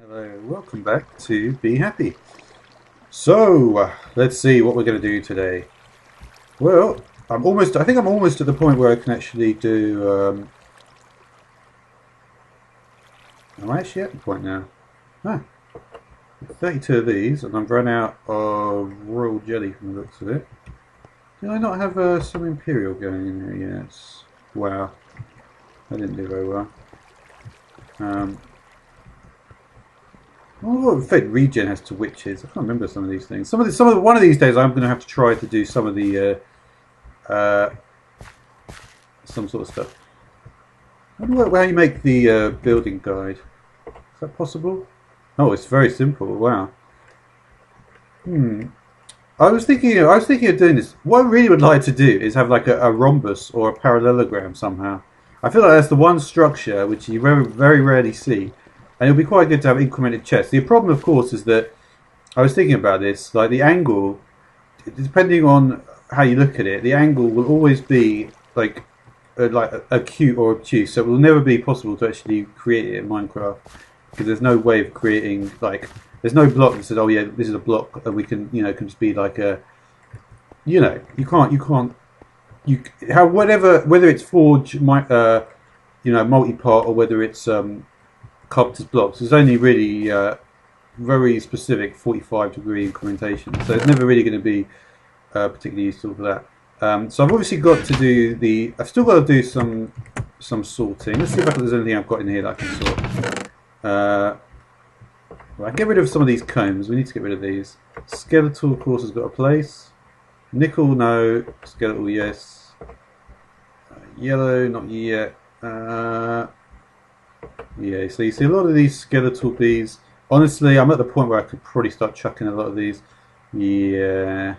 Hello, welcome back to Be Happy. So, let's see what we're going to do today. Well, I think I'm almost at the point where I can actually do, am I actually at the point now? Ah, 32 of these, and I've run out of royal jelly from the looks of it. Did I not have some imperial going in here? Yes. Wow, I didn't do very well. What effect regen has to witches? I can't remember some of these things. One of these days, I'm going to have to try to do some of the some sort of stuff. I wonder how you make the building guide. Is that possible? Oh, it's very simple. Wow. I was thinking of doing this. What I really would like to do is have like a rhombus or a parallelogram somehow. I feel like that's the one structure which you very, very rarely see, and it'll be quite good to have incremented chests. The problem, of course, is that I was thinking about this. Like the angle, depending on how you look at it, the angle will always be like acute or obtuse. So it will never be possible to actually create it in Minecraft because there's no way of creating like there's no block that says, oh yeah, this is a block and we can can just be like a you can't how whether it's forge multi-part or whether it's carpenter's blocks. There's only really very specific 45-degree incrementation, so it's never really going to be particularly useful for that. So I've obviously got to do I've still got to do some sorting. Let's see if there's anything I've got in here that I can sort. Right, get rid of some of these combs. We need to get rid of these. Skeletal, of course, has got a place. Nickel, no. Skeletal, yes. Yellow, not yet. Yeah, so you see a lot of these skeletal bees. Honestly, I'm at the point where I could probably start chucking a lot of these. Yeah.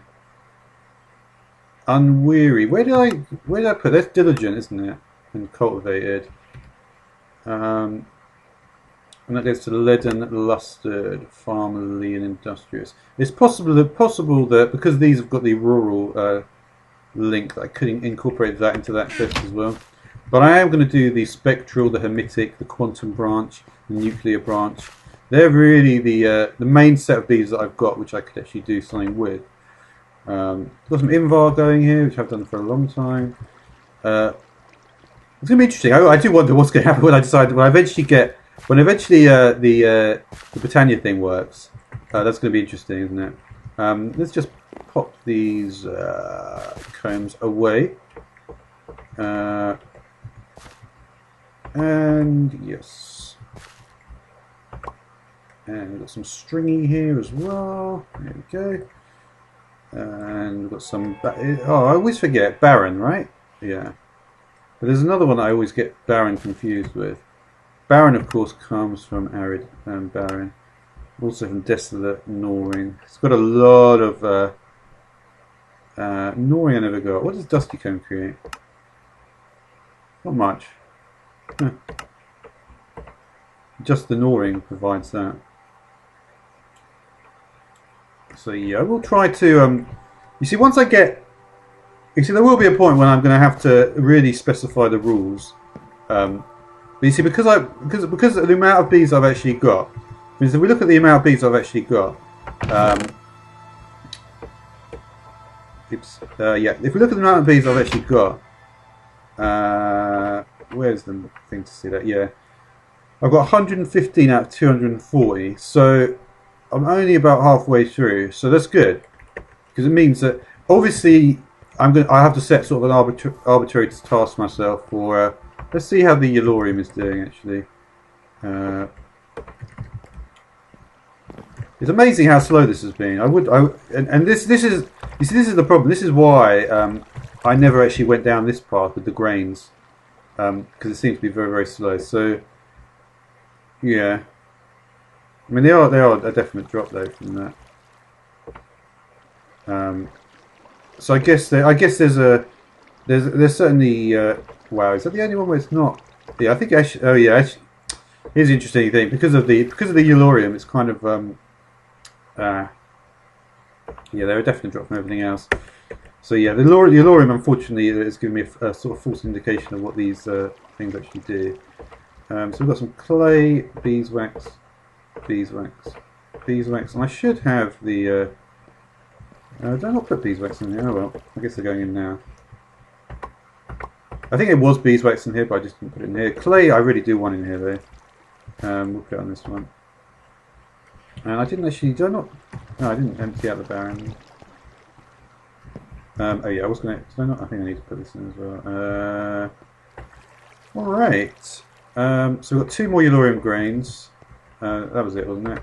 Unweary. Where did I put? That's diligent, isn't it? And cultivated. And that goes to leaden, lustered, farmerly, and industrious. It's possible that because these have got the rural link, that I could incorporate that into that chest as well. But I am going to do the spectral, the hermetic, the quantum branch, the nuclear branch. They're really the main set of bees that I've got, which I could actually do something with. Got some Invar going here, which I've done for a long time. It's going to be interesting. I do wonder what's going to happen when I eventually get. When eventually the Britannia thing works, that's going to be interesting, isn't it? Let's just pop these combs away. And yes. And we've got some stringy here as well. There we go. And we've got some... Oh, I always forget. Baron, right? Yeah. But there's another one that I always get Baron confused with. Barren, of course, comes from arid barren. Also from desolate gnawing. It's got a lot of gnawing I never got. What does dusty comb create? Not much. Huh. Just the gnawing provides that. So yeah, I will try to. You see, once I get, you see, there will be a point when I'm going to have to really specify the rules. But you see, because of the amount of bees I've actually got, if we look at the amount of bees I've actually got, yeah, if we look at the amount of bees I've actually got, where's the thing to see that? Yeah, I've got 115 out of 240, so I'm only about halfway through, so that's good, because it means that obviously I have to set sort of an arbitrary task myself for. Let's see how the Yellorium is doing. Actually, it's amazing how slow this has been. This is you see, this is the problem. This is why I never actually went down this path with the grains because it seems to be very, very slow. So yeah, I mean they are a definite drop though from that. So I guess there's certainly. Wow, is that the only one where it's not? Yeah, I think actually. Oh yeah, actually, here's an interesting thing because of the Yellorium. It's kind of yeah, they're a definite drop from everything else. So yeah, the Yellorium unfortunately is giving me a sort of false indication of what these things actually do. So we've got some clay, beeswax, beeswax. Beeswax, and I should have the... did I not put beeswax in here? Oh well, I guess they're going in now. I think it was beeswax in here, but I just didn't put it in here. Clay, I really do want in here though. We'll put it on this one. And I didn't actually... Did I not... No, I didn't empty out the barrel. Oh yeah, I was going to... Did I not? I think I need to put this in as well. Alright. So we've got 2 more Yellorium grains. That was it, wasn't it?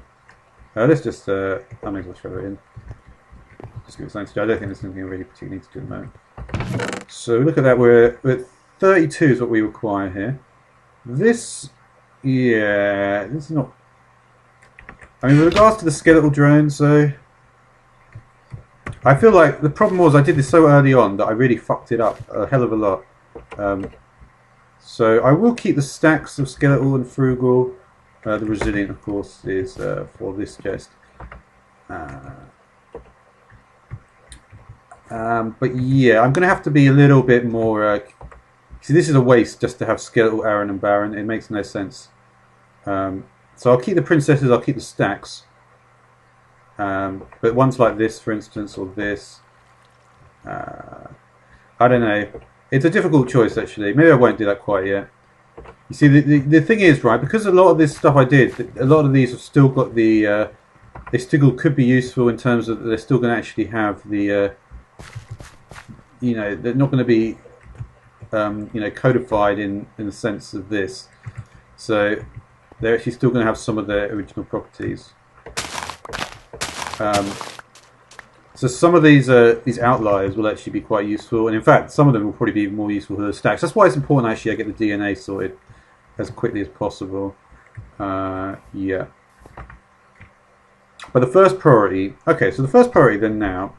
Let's just... I may as well throw it in. Just give it something to do. I don't think there's anything I really particularly need to do at the moment. So look at that. We're at 32 is what we require here. This... Yeah, this is not... I mean, with regards to the skeletal drones, though... I feel like the problem was I did this so early on that I really fucked it up a hell of a lot. So I will keep the stacks of skeletal and frugal. The resilient, of course, is for this chest. But yeah, I'm going to have to be a little bit more... see, this is a waste just to have skeletal Aaron and Baron. It makes no sense. So I'll keep the princesses, I'll keep the stacks. But ones like this, for instance, or this, I don't know. It's a difficult choice, actually. Maybe I won't do that quite yet. You see, the thing is, right, because a lot of this stuff I did, a lot of these have still got the... they still could be useful in terms of they're still going to actually have the... you know, they're not going to be, you know, codified in the sense of this. So they're actually still going to have some of their original properties. So some of these outliers will actually be quite useful, and in fact some of them will probably be more useful for the stacks. That's why it's important actually I get the DNA sorted as quickly as possible. Yeah. But the first priority, okay, so the first priority then now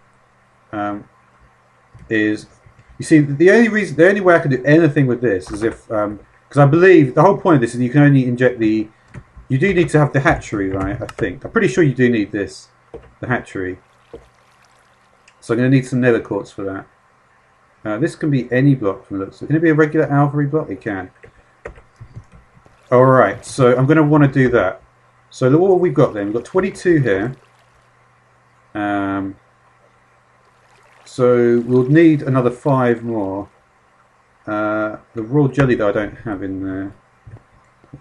is, you see, the only way I can do anything with this is if, because I believe the whole point of this is you can only inject the, you do need to have the hatchery, right? I think I'm pretty sure you do need this. The hatchery. So I'm going to need some nether quartz for that. This can be any block from the looks. So can it be a regular alveary block? It can. Alright, so I'm going to want to do that. So what we've got then, we've got 22 here. So we'll need another 5 more. The raw jelly that I don't have in there.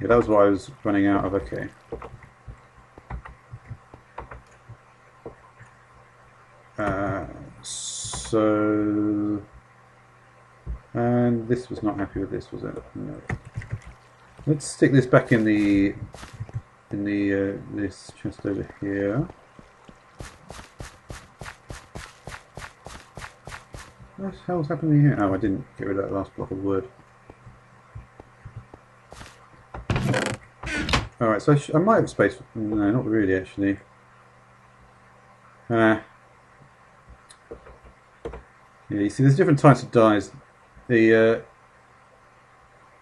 Yeah, that was what I was running out of. Okay. So, and this was not happy with this, was it? No. Let's stick this back in the this chest over here. What the hell's happening here? Oh, I didn't get rid of that last block of wood. All right, so I might have space. No, not really, actually. Yeah, you see, there's different types of dyes. The you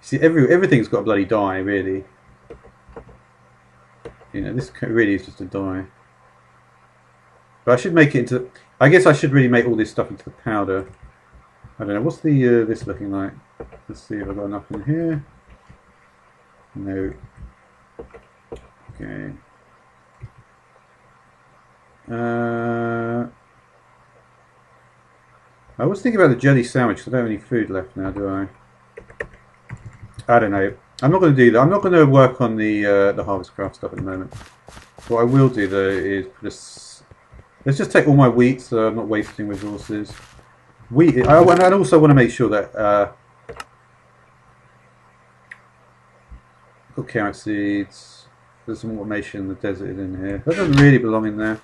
see, everything's got a bloody dye, really. You know, this really is just a dye. But I should make it into. I guess I should really make all this stuff into the powder. I don't know. What's the this looking like? Let's see if I've got enough in here. No. Okay. I was thinking about the jelly sandwich because I don't have any food left now, do I? I don't know. I'm not going to do that. I'm not going to work on the harvest craft stuff at the moment. What I will do though is put let's just take all my wheat so I'm not wasting resources. Wheat. And I also want to make sure that I've got carrot seeds. There's some automation in the desert in here. That doesn't really belong in there.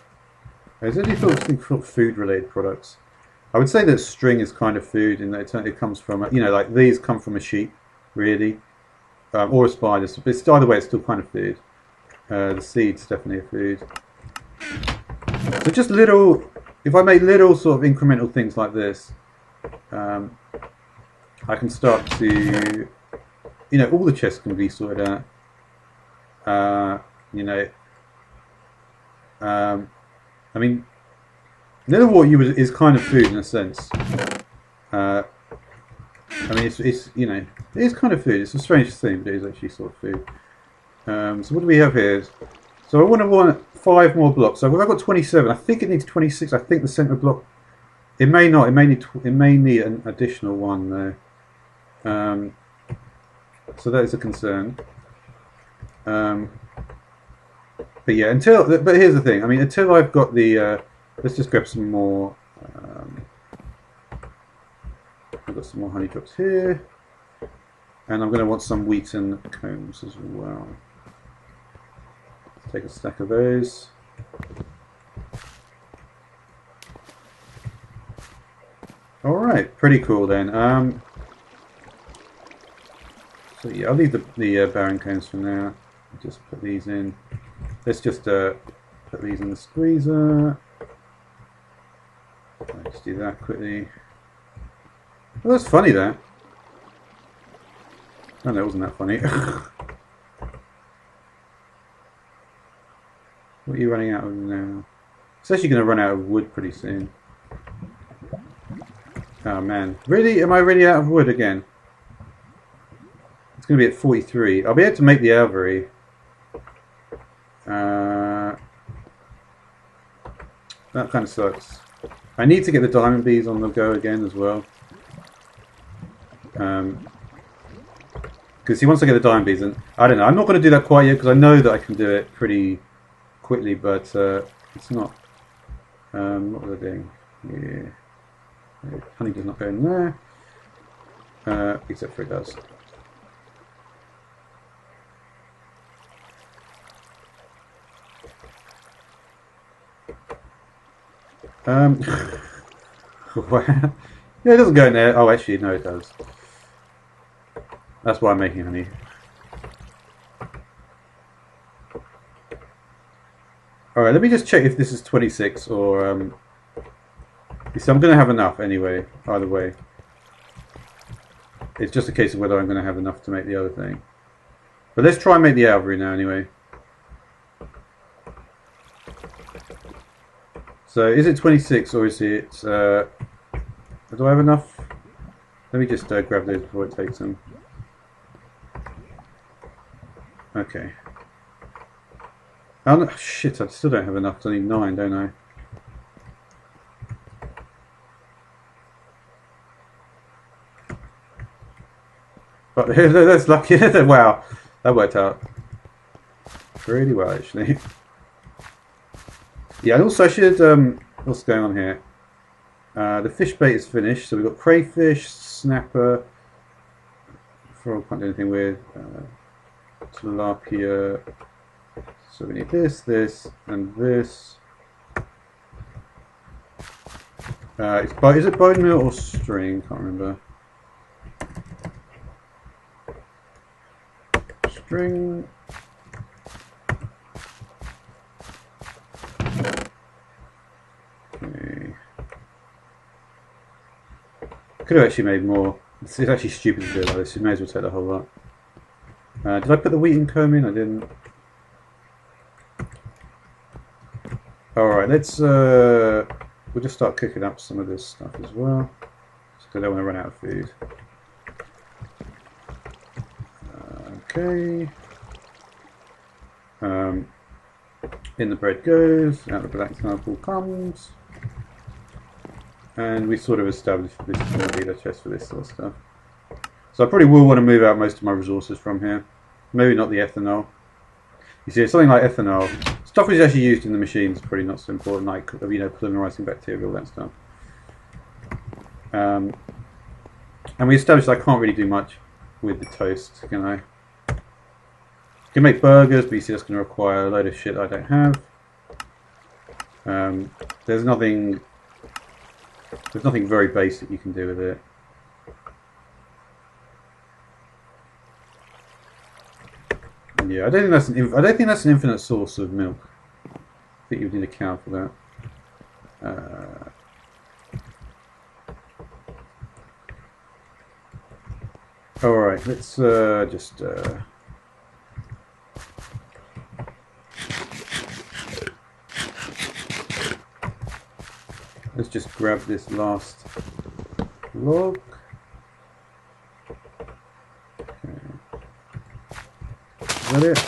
Is there any sort of food-related products? I would say that string is kind of food, in that it comes from, you know, like these come from a sheep, really, or a spider. But either way, it's still kind of food. The seeds definitely are food. So just little, if I make little sort of incremental things like this, I can start to, you know, all the chests can be sorted out. You know, I mean, nether wart is kind of food in a sense. I mean, it's you know, it is kind of food. It's a strange thing, but it is actually sort of food. So what do we have here? So I want 5 more blocks. So I've got 27. I think it needs 26. I think the centre block. It may not. It may need an additional one there. So that is a concern. But yeah, but here's the thing. I mean, until I've got the. Let's just grab some more. I've got some more honey drops here, and I'm going to want some wheaten combs as well. Let's take a stack of those. All right, pretty cool then. So yeah, I'll leave the barren cones for now. Just put these in. Let's just put these in the squeezer. Let's do that quickly. Well, that's funny, that. Oh, no, it wasn't that funny. What are you running out of now? It's actually going to run out of wood pretty soon. Oh, man. Really? Am I really out of wood again? It's going to be at 43. I'll be able to make the alveary. That kind of sucks. I need to get the diamond bees on the go again as well. Because once I get the diamond bees, and I don't know, I'm not going to do that quite yet because I know that I can do it pretty quickly, but it's not. What was I doing? Yeah. Honey does not go in there, except for it does. Yeah, it doesn't go in there. Oh, actually, no, it does. That's why I'm making honey. Alright, let me just check if this is 26 or... You see, I'm going to have enough anyway, either way. It's just a case of whether I'm going to have enough to make the other thing. But let's try and make the alveary now anyway. So, is it 26 or is it... do I have enough? Let me just grab those before it takes them. Okay. Oh, no, shit, I still don't have enough. I need 9, don't I? But that's lucky. Wow, that worked out really well, actually. Yeah, and also I should... what's going on here? The fish bait is finished, so we've got crayfish, snapper, frog, can't do anything with, tilapia, so we need this, and this. Is it bone meal or string? Can't remember. String. Okay. Could have actually made more. It's actually stupid to do it like this. You may as well take the whole lot. Did I put the wheaten comb in? I didn't. Alright, let's... we'll just start cooking up some of this stuff as well. Just because I don't want to run out of food. Okay. In the bread goes, out the black sample comes. And we sort of established this is going to be the chest for this sort of stuff. So I probably will want to move out most of my resources from here. Maybe not the ethanol. You see, something like ethanol, stuff which is actually used in the machines is probably not so important, like, you know, polymerizing bacteria, all that stuff. And we established I can't really do much with the toast, can I? I can make burgers, but you see that's going to require a load of shit I don't have. There's nothing very basic you can do with it. Yeah, I don't think that's an infinite source of milk. I think you would need a cow for that. All right, let's just. Let's just grab this last log. Okay. Is that it?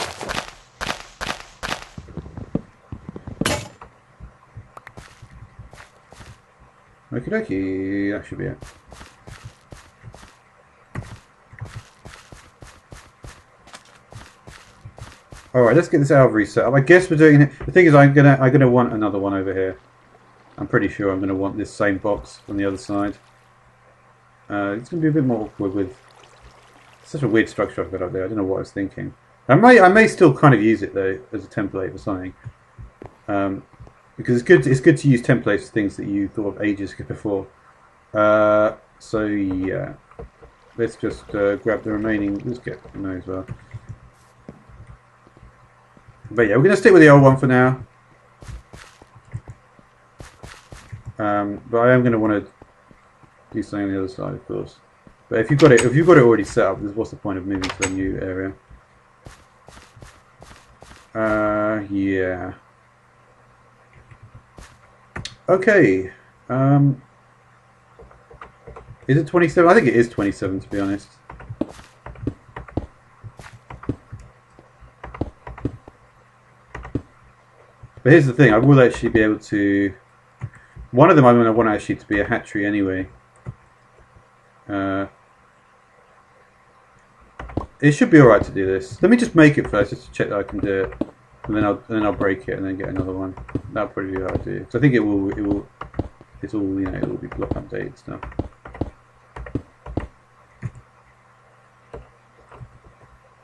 Okie dokie, that should be it. Alright, let's get this alveary set up. I guess we're doing it. The thing is, I'm gonna want another one over here. I'm pretty sure I'm gonna want this same box on the other side. It's gonna be a bit more awkward with such a weird structure I've got up there. I don't know what I was thinking. I may still kind of use it though as a template or something. Because it's good to use templates for things that you thought of ages before. So yeah, let's just grab the remaining. Let's get them as well. But yeah, we're going to stick with the old one for now. But I am going to want to do something on the other side, of course. But if you've got it already set up, what's the point of moving to a new area? Yeah. Okay. Is it 27? I think it is 27, to be honest. But here's the thing, I will actually be able to... One of them I'm going to want actually to be a hatchery anyway. It should be alright to do this. Let me just make it first, just to check that I can do it. And then I'll break it and then get another one. That'll probably be what I'll do. Because I think it will it's all, you know, it will be block updated stuff.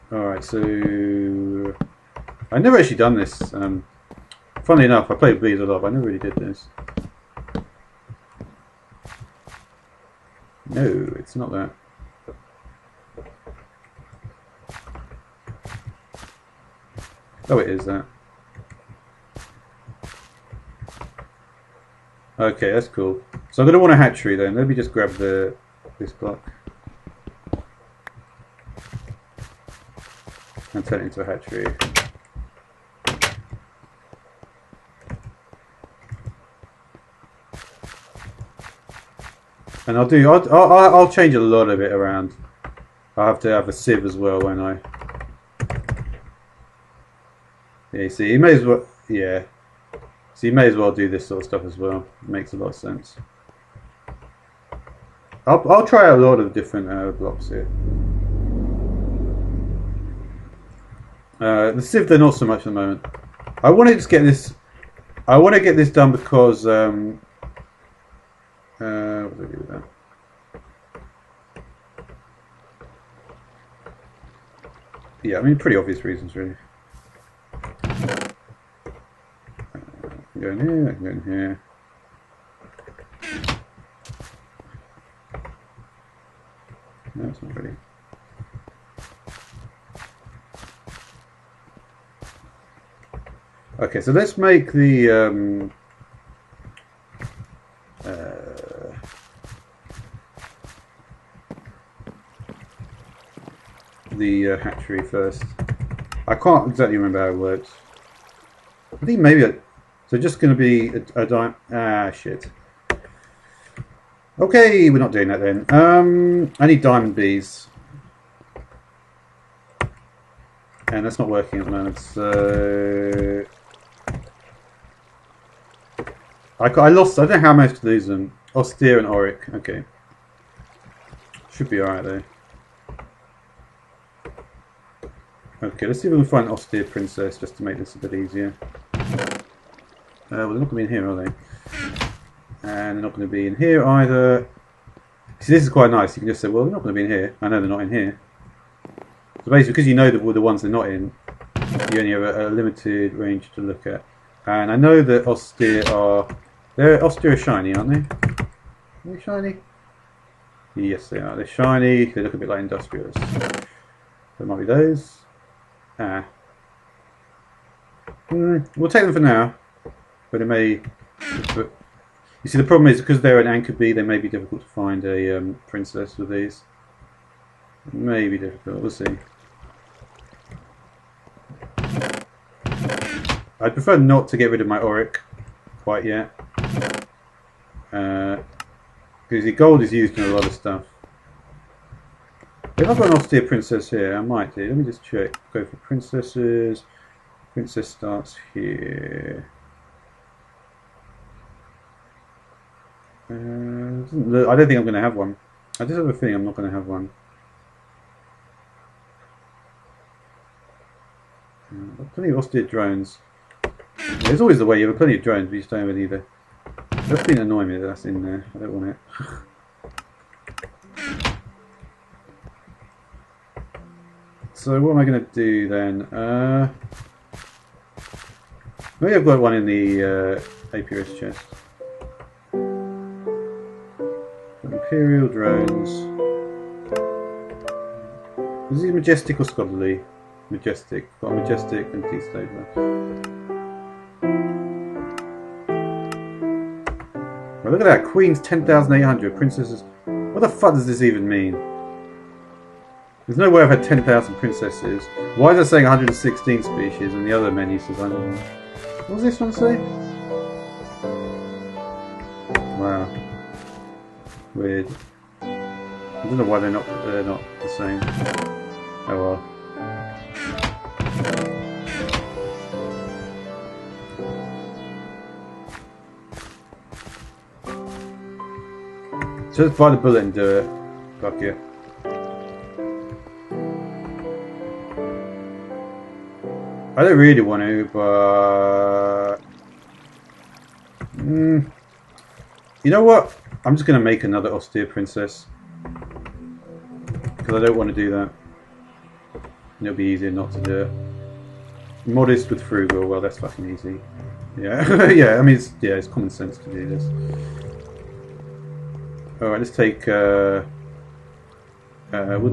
Alright, so I've never actually done this. Funnily enough, I played bees a lot, but I never really did this. No, it's not that. Oh, it is that. Okay, that's cool. So I'm going to want a hatchery then. Let me just grab this block and turn it into a hatchery. And I'll change a lot of it around. I'll have to have a sieve as well, won't I? Yeah, see, you may as well. Yeah, so you may as well do this sort of stuff as well. It makes a lot of sense. I'll try out a lot of different blocks here. The sieve, they're not so much at the moment. I want to just get this. I want to get this done because. What do I do with that? Yeah, I mean, pretty obvious reasons, really. I can go in here, I can go in here. No, it's not ready. Okay, so let's make the hatchery first. I can't exactly remember how it works. I think maybe so just going to be a dime. Ah, shit. Okay, we're not doing that then. I need diamond bees. And that's not working at the moment, so... I lost, I don't know how I managed to lose them. Austere and Auric, okay. Should be alright though. Okay, let's see if we can find an austere princess just to make this a bit easier. Well, they're not going to be in here, are they? And they're not going to be in here either. See, this is quite nice. You can just say, well, they're not going to be in here. I know they're not in here. So basically, because you know the ones they're not in, you only have a limited range to look at. And I know that austere are... Austere are shiny, aren't they? Are they shiny? Yes, they are. They're shiny. They look a bit like industrials. So it might be those. Ah. We'll take them for now. But it may... But you see, the problem is, because they're an anchor bee, they may be difficult to find a princess with these. It may be difficult. We'll see. I'd prefer not to get rid of my Auric quite yet. Because the gold is used in a lot of stuff. If I've got an austere princess here, I might do. Let me just check. Go for princesses. Princess starts here. I don't think I'm going to have one. I just have a feeling I'm not going to have one. Plenty of austere drones. There's always the way you have plenty of drones, but you just don't have it either. That's been annoying me that that's in there. I don't want it. So what am I going to do then? Maybe I've got one in the APRS chest. Imperial drones. Is he majestic or scholarly? Majestic. Got a majestic and T-stabler. Well, look at that. Queen's 10,800. Princesses. What the fuck does this even mean? There's no way I've had 10,000 princesses. Why is it saying 116 species and the other menu says 100? What does this one say? Wow. Weird. I don't know why they're not the same. Oh well. So just buy the bullet and do it. Fuck you. I don't really want to, but you know what? I'm just going to make another austere princess because I don't want to do that. It'll be easier not to do it. Modest with frugal. Well, that's fucking easy. Yeah, yeah. I mean, it's common sense to do this. All right, let's take. We'll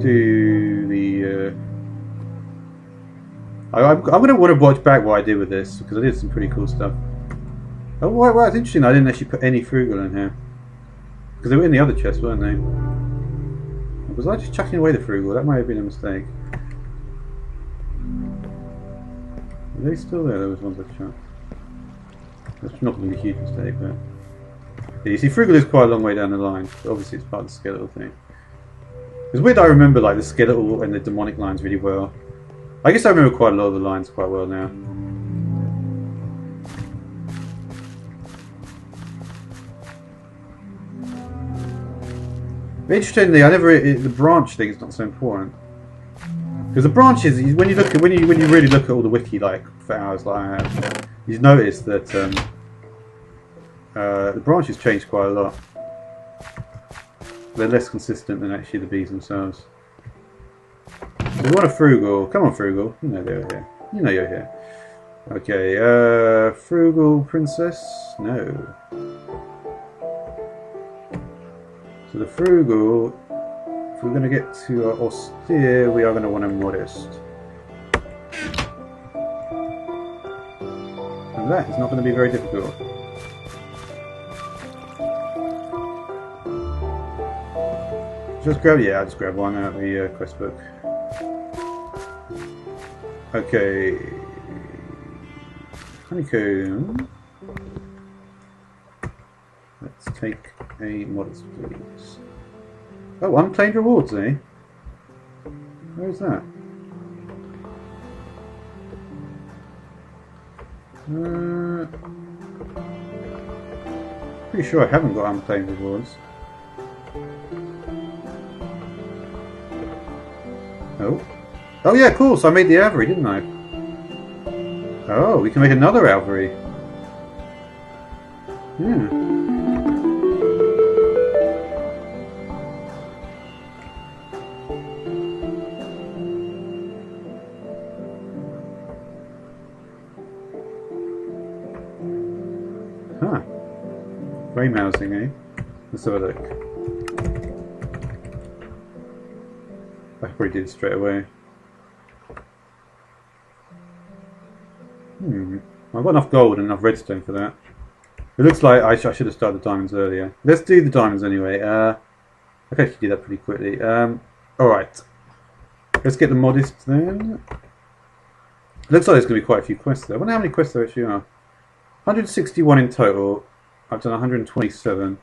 do the. I'm going to want to watch back what I did with this because I did some pretty cool stuff. Oh, wow, it's interesting. I didn't actually put any frugal in here because they were in the other chest, weren't they? Was I just chucking away the frugal? That might have been a mistake. Are they still there? Those ones I chucked. That's not going to be a huge mistake, but yeah, you see, frugal is quite a long way down the line. But obviously, it's part of the skeletal thing. It's weird. I remember like the skeletal and the demonic lines really well. I guess I remember quite a lot of the lines quite well now. But interestingly, the branch thing is not so important because the branches, when you really look at all the wiki like for hours like I have, you notice that the branches change quite a lot. They're less consistent than actually the bees themselves. So we want a frugal. Come on, frugal. You know they're here. You know you're here. Okay, frugal princess. No. So the frugal. If we're going to get to our austere, we are going to want a modest. And that is not going to be very difficult. Just grab, yeah, I'll just grab one out of the quest book. Okay. Honeycomb. Let's take a modest, please. Oh, unclaimed rewards, eh? Where's that? Pretty sure I haven't got unclaimed rewards. Oh. Oh yeah, cool, so I made the alveary, didn't I? Oh, we can make another alveary. Yeah. Huh. Frame housing, eh? Let's have a look. I probably did it straight away. I've got enough gold and enough redstone for that. It looks like I should have started the diamonds earlier. Let's do the diamonds anyway. I can actually do that pretty quickly. Alright. Let's get the modest then. Looks like there's going to be quite a few quests there. I wonder how many quests there actually are. 161 in total. I've done 127.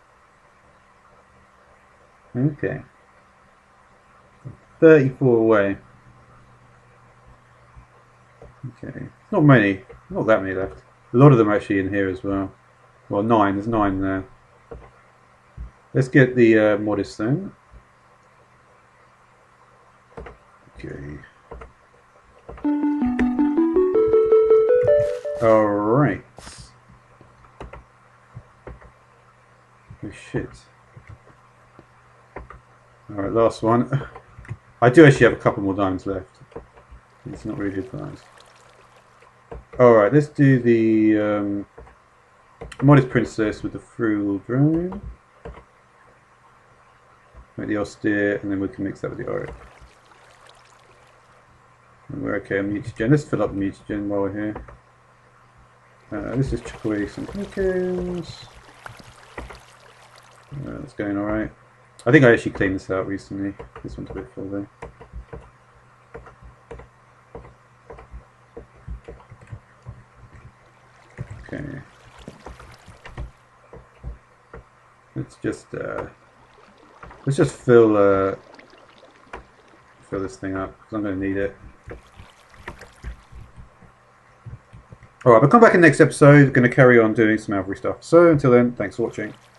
Okay. 34 away. Okay. Not many. Not that many left. A lot of them are actually in here as well. Well, 9. There's 9 there. Let's get the modest then. Okay. Alright. Oh shit. Alright, last one. I do actually have a couple more diamonds left. It's not really advanced. Alright, let's do the modest princess with the frugal drone. Make the austere, and then we can mix that with the auric. And we're okay on mutagen. Let's fill up the mutagen while we're here. Let's just chuck away some tokens. That's going alright. I think I actually cleaned this out recently. This one's a bit full though. Okay. Let's just fill this thing up because I'm going to need it. Alright, I'll come back in the next episode. Going to carry on doing some alveary stuff. So until then, thanks for watching.